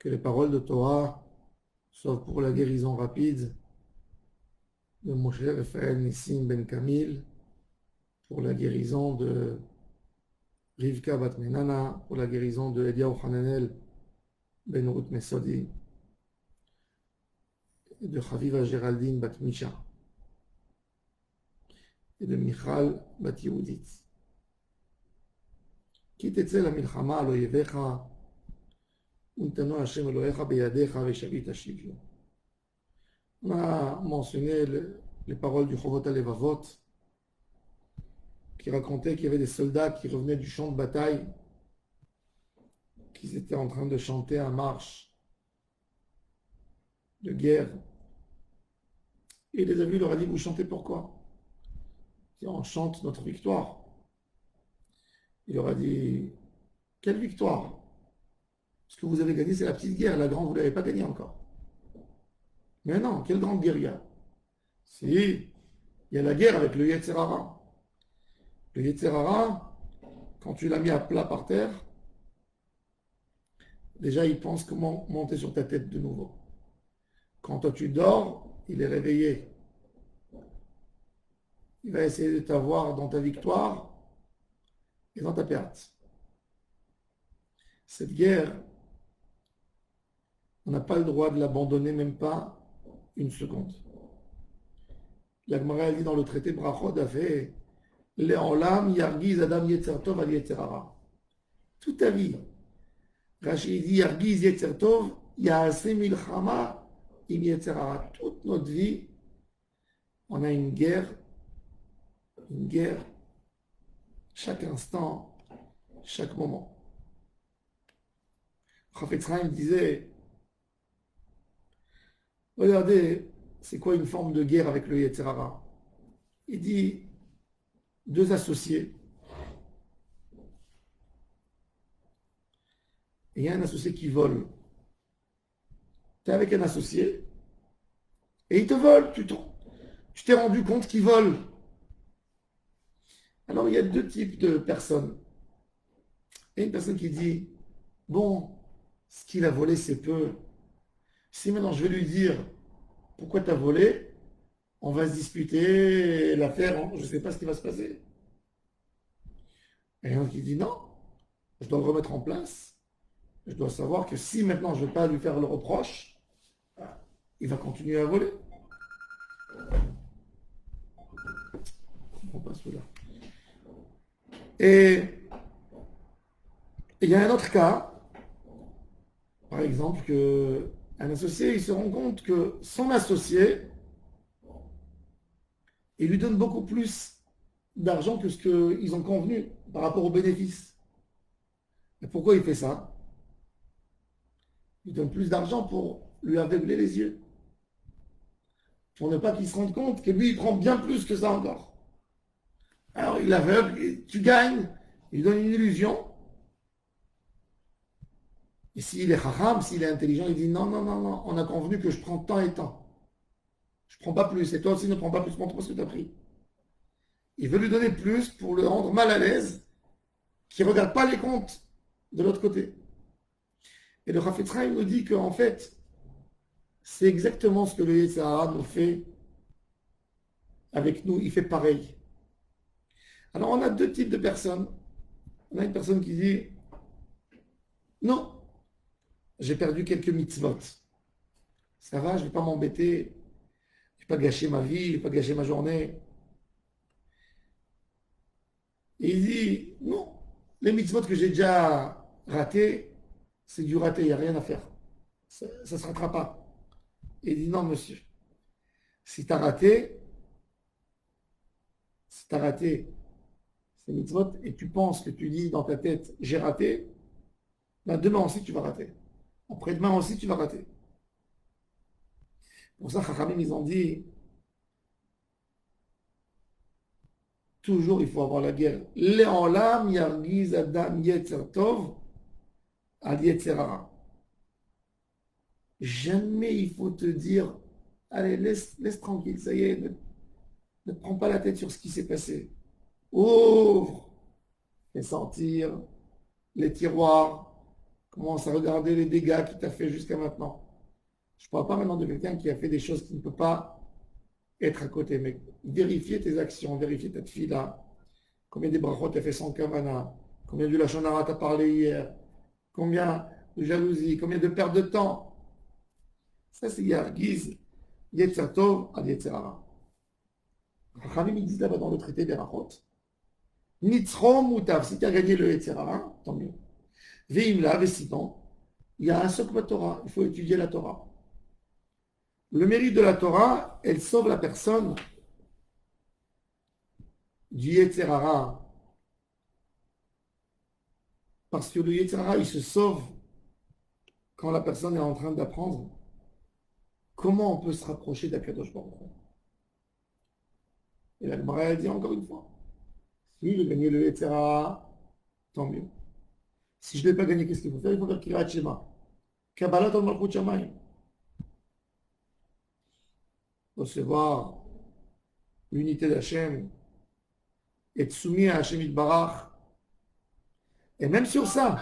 Que les paroles de Torah soient pour la guérison rapide de Moshe Raphaël Nissim Ben Kamil, pour la guérison de Rivka Bat Menana, pour la guérison de Eliyahu Hananel Ben Ruth Mesodi et de Chaviva Géraldine Bat Misha et de Michal Bat Yehudit. כי תצא למלחמה על אויביך ונתנו השם אלוהיך בידיך ושבית השביה. On a mentionné les paroles du Chovot HaLevavot qui racontait qu'il y avait des soldats qui revenaient du champ de bataille, qu'ils étaient en train de chanter un marche de guerre. Et il les a vus, il leur a dit, vous chantez pourquoi? Il dit, on chante notre victoire. Il leur a dit, quelle victoire? Ce que vous avez gagné, c'est la petite guerre, la grande, vous ne l'avez pas gagnée encore. Mais non, quelle grande guerre il y a? Si, il y a la guerre avec le Yetzer Hara. Le Yetzer Hara, quand tu l'as mis à plat par terre, déjà il pense comment monter sur ta tête de nouveau. Quand toi tu dors, il est réveillé. Il va essayer de t'avoir dans ta victoire et dans ta perte. Cette guerre, on n'a pas le droit de l'abandonner, même pas une seconde. La Gemara dit dans le traité Brachot a fait Le'olam yargiz adam yetzer tov al yetzer hara. Toute ta vie. Rachid dit yargiz yetzer tov ya'aseh milchama im yetzer hara. Toute notre vie, on a une guerre, chaque instant, chaque moment. Chafetz Chaim disait, regardez, c'est quoi une forme de guerre avec le Yetzer Hara? Il dit, deux associés, et il y a un associé qui vole. Tu es avec un associé, et il te vole, tu t'es rendu compte qu'il vole. Alors il y a deux types de personnes. Il y a une personne qui dit, bon, ce qu'il a volé, c'est peu. Si maintenant je vais lui dire, pourquoi tu as volé? On va se disputer l'affaire, je ne sais pas ce qui va se passer. Et il y en a qui dit non, je dois le remettre en place. Je dois savoir que si maintenant je ne vais pas lui faire le reproche, il va continuer à voler. On passe là. Et il y a un autre cas, par exemple, qu'un associé, il se rend compte que son associé, il lui donne beaucoup plus d'argent que ce qu'ils ont convenu par rapport aux bénéfices. Et pourquoi il fait ça? Il donne plus d'argent pour lui aveugler les yeux. Pour ne pas qu'il se rende compte que lui, il prend bien plus que ça encore. Alors il aveugle, tu gagnes, il donne une illusion. Et s'il est chacham, s'il est intelligent, il dit non, non, non, non, on a convenu que je prends tant et tant. Je ne prends pas plus, et toi aussi ne prends pas plus, montre-moi ce que tu as pris. Il veut lui donner plus pour le rendre mal à l'aise, qui ne regarde pas les comptes de l'autre côté. Et le Chafetz Chaim nous dit qu'en fait, c'est exactement ce que le Yetzer Hara nous fait avec nous, il fait pareil. Alors on a deux types de personnes. On a une personne qui dit non, j'ai perdu quelques mitzvot. Ça va, je ne vais pas m'embêter, je ne vais pas gâcher ma vie, je ne vais pas gâcher ma journée. Et il dit non, les mitzvot que j'ai déjà ratés, c'est du raté, il n'y a rien à faire. Ça ne se rattrape pas. Et il dit non, monsieur, si tu as raté, ces mitzvot et tu penses que tu dis dans ta tête j'ai raté, ben demain aussi tu vas rater. Après-demain aussi tu vas rater. Pour ça, Chachamim, ils ont dit toujours il faut avoir la guerre. Le'olam yargiz adam yetzer tov al yetzer hara. Jamais il faut te dire allez, laisse tranquille, ça y est, ne te prends pas la tête sur ce qui s'est passé. Ouvre et sentir les tiroirs, Commence à regarder les dégâts qu'il t'a fait jusqu'à maintenant. Je ne parle pas maintenant de quelqu'un qui a fait des choses qui ne peut pas être à côté, mais vérifier tes actions, vérifier ta tefila, combien de brachot t'as fait sans kavana, combien de lachon hara t'as parlé hier, combien de jalousie, combien de perte de temps. Ça, c'est Yargiz, Yetzer Tov ad Yetzer Hara. Rachamim, ils disent là-bas dans le traité des Rachot, Nitzrom Mutav, si tu as gagné le Yetzer Hara, tant mieux. Veimla, sinon, il y a un Sokva Torah, il faut étudier la Torah. Le mérite de la Torah, elle sauve la personne du Yetzer Hara. Parce que le Yetzer Hara, il se sauve quand la personne est en train d'apprendre comment on peut se rapprocher d'Akadosh Baruch Hu. Et la Gemara a dit encore une fois, si je gagne le Yetzer Hara, tant mieux. Si je ne l'ai pas gagné, qu'est-ce qu'il faut faire? Il faut faire Kirat Shema. Kabbalat al Malchut Shamayim. Recevoir l'unité d'Hachem, être soumis à Hachem Itbarach. Et même sur ça,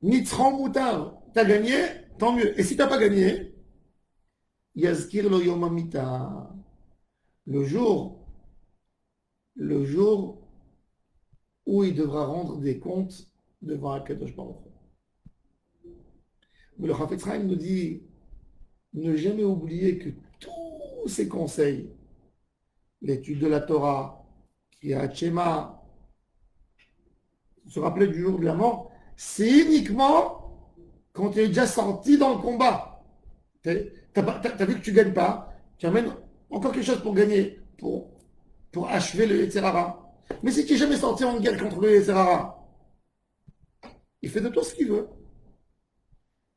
Nitzran Moutar, t'as gagné, tant mieux. Et si t'as pas gagné, Yazkir lo Yom Hamita. Le jour, le jour où il devra rendre des comptes devant Akadosh Baruch Hu. Mais le Chafetz Chaim nous dit ne jamais oublier que tous ces conseils, l'étude de la Torah, Kriyat Shema, se rappeler du jour de la mort, c'est uniquement quand tu es déjà sorti dans le combat. T'as vu que tu ne gagnes pas, tu amènes encore quelque chose pour gagner, pour achever le Yetzer Hara. Mais si tu n'es jamais sorti en guerre contre le Yetzer Hara, il fait de toi ce qu'il veut.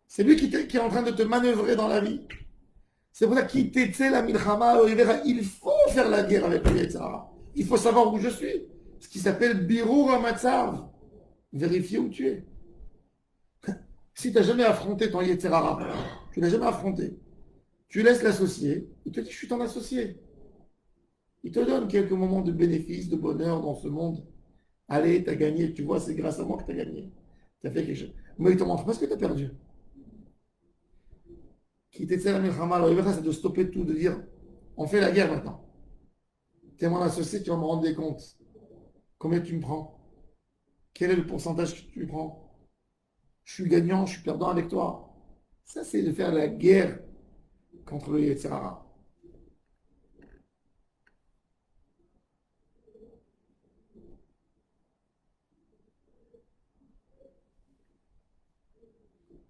C'est lui qui est en train de te manœuvrer dans la vie. C'est pour ça qu'il t'était la milchama, il faut faire la guerre avec le Yetzer Hara. Il faut savoir où je suis. Ce qui s'appelle Birur HaMatzav. Vérifier où tu es. Si tu n'as jamais affronté ton Yetzer Hara, tu l'as jamais affronté, tu laisses l'associé, il te dit je suis ton associé. Il te donne quelques moments de bénéfice, de bonheur dans ce monde. Allez, tu as gagné, tu vois, c'est grâce à moi que tu as gagné. Tu as fait quelque chose. Mais il ne te montre pas ce que tu as perdu. Quitter la milchama, c'est de stopper tout, de dire on fait la guerre maintenant. Tu es mon associé, tu vas me rendre des comptes. Combien tu me prends? Quel est le pourcentage que tu prends? Je suis gagnant, je suis perdant avec toi. Ça, c'est de faire la guerre contre le Yetzer Hara.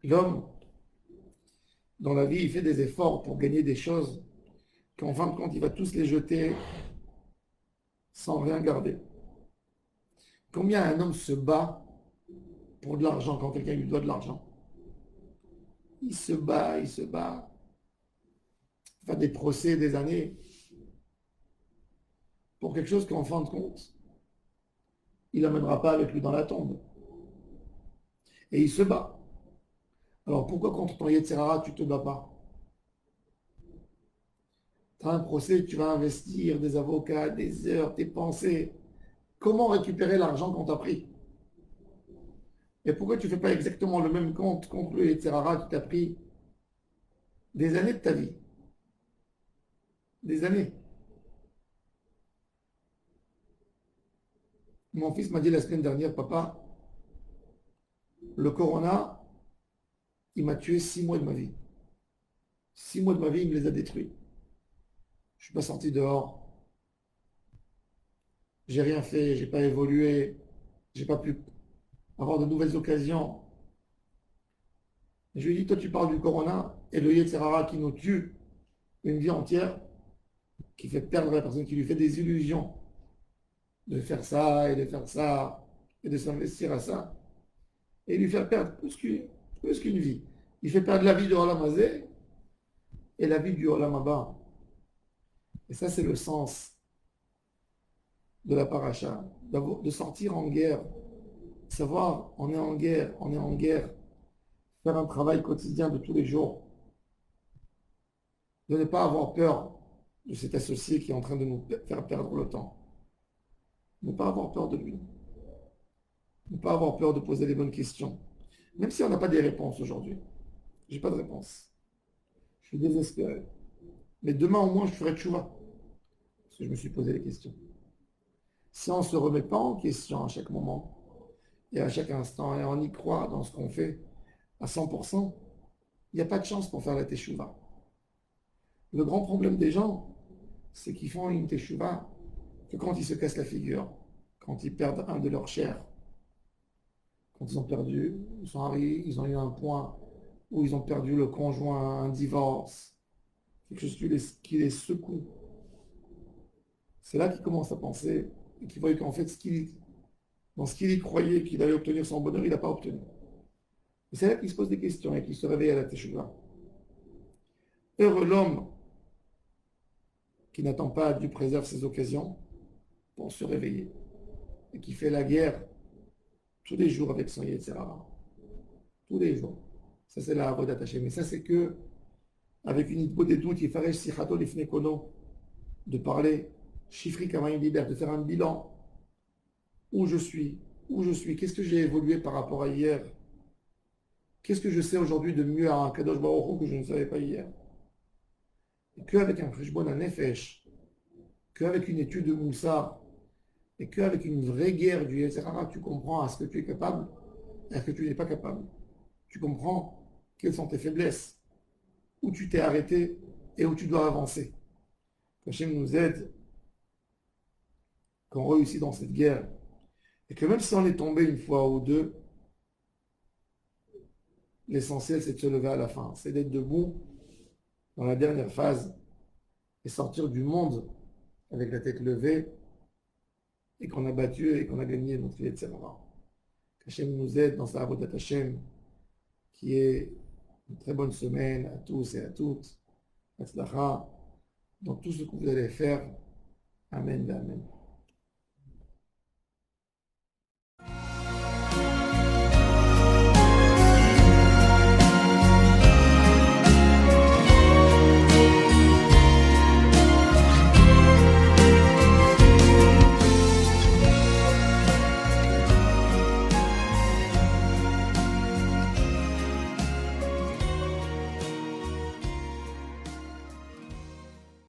L'homme, dans la vie, il fait des efforts pour gagner des choses qu'en fin de compte, il va tous les jeter sans rien garder. Combien un homme se bat pour de l'argent quand quelqu'un lui doit de l'argent? Il se bat, il se bat. Il fait des procès des années pour quelque chose qu'en fin de compte, il n'amènera pas avec lui dans la tombe. Et il se bat. Alors pourquoi contre ton Yetzer Hara, tu ne te bats pas? Tu as un procès, tu vas investir des avocats, des heures, tes pensées. Comment récupérer l'argent qu'on t'a pris? Et pourquoi tu ne fais pas exactement le même compte contre le Yetzer Hara qui t'a pris des années de ta vie? Des années. Mon fils m'a dit la semaine dernière, papa, le corona, il m'a tué 6 mois de ma vie. 6 mois de ma vie, il me les a détruits. Je ne suis pas sorti dehors. J'ai rien fait, j'ai pas évolué. J'ai pas pu avoir de nouvelles occasions. Je lui ai dit, toi tu parles du corona et le Yetzer Hara qui nous tue une vie entière, qui fait perdre la personne, qui lui fait des illusions de faire ça et de faire ça et de s'investir à ça et lui faire perdre plus qu'une vie. Il fait perdre la vie du Olam Hazé et la vie du Olam Haba. Et ça, c'est le sens de la paracha, de sortir en guerre, savoir on est en guerre, on est en guerre, faire un travail quotidien de tous les jours, de ne pas avoir peur de cet associé qui est en train de nous faire perdre le temps, ne pas avoir peur de lui, ne pas avoir peur de poser les bonnes questions, Même si on n'a pas des réponses aujourd'hui. J'ai pas de réponse. Je suis désespéré. Mais demain, au moins, je ferai tchouva. Parce que je me suis posé les questions. Si on ne se remet pas en question à chaque moment et à chaque instant, et on y croit dans ce qu'on fait à 100%, il n'y a pas de chance pour faire la teshuva. Le grand problème des gens, c'est qu'ils font une teshuva que quand ils se cassent la figure, quand ils perdent un de leurs chers, quand ils ont perdu, ils sont arrivés, ils ont eu un point où ils ont perdu le conjoint, un divorce, quelque chose qui les secoue. C'est là qu'ils commencent à penser et qu'ils voient qu'en fait, dans ce qu'il y croyait qu'il allait obtenir son bonheur, il n'a pas obtenu. Et c'est là qu'il se pose des questions et qu'il se réveille à la teshuva. Heureux l'homme qui n'attend pas Dieu préserve ses occasions pour se réveiller et qui fait la guerre tous les jours avec son Yetzirah. Tous les jours. Ça, c'est la Avodat Hashem. Mais ça, c'est que avec une idée des doutes, il faresh sichato lifnekono, de parler, chiffrer comme un leader, de faire un bilan. Où je suis, qu'est-ce que j'ai évolué par rapport à hier, qu'est-ce que je sais aujourd'hui de mieux à un Kadosh Baruch Hu que je ne savais pas hier. Et qu'avec un Khishbon, un Nefesh, qu'avec une étude de Moussa, et qu'avec une vraie guerre du Yetzirah, tu comprends à ce que tu es capable et à ce que tu n'es pas capable. Tu comprends quelles sont tes faiblesses, où tu t'es arrêté et où tu dois avancer. Qu'Hachem nous aide, qu'on réussit dans cette guerre. Et que même si on est tombé une fois ou deux, l'essentiel c'est de se lever à la fin. C'est d'être debout dans la dernière phase et sortir du monde avec la tête levée et qu'on a battu et qu'on a gagné notre Yetzirah. Qu'Hachem nous aide dans sa Avodat Hashem, qui est une très bonne semaine à tous et à toutes. Hatzlacha dans tout ce que vous allez faire. Amen, amen.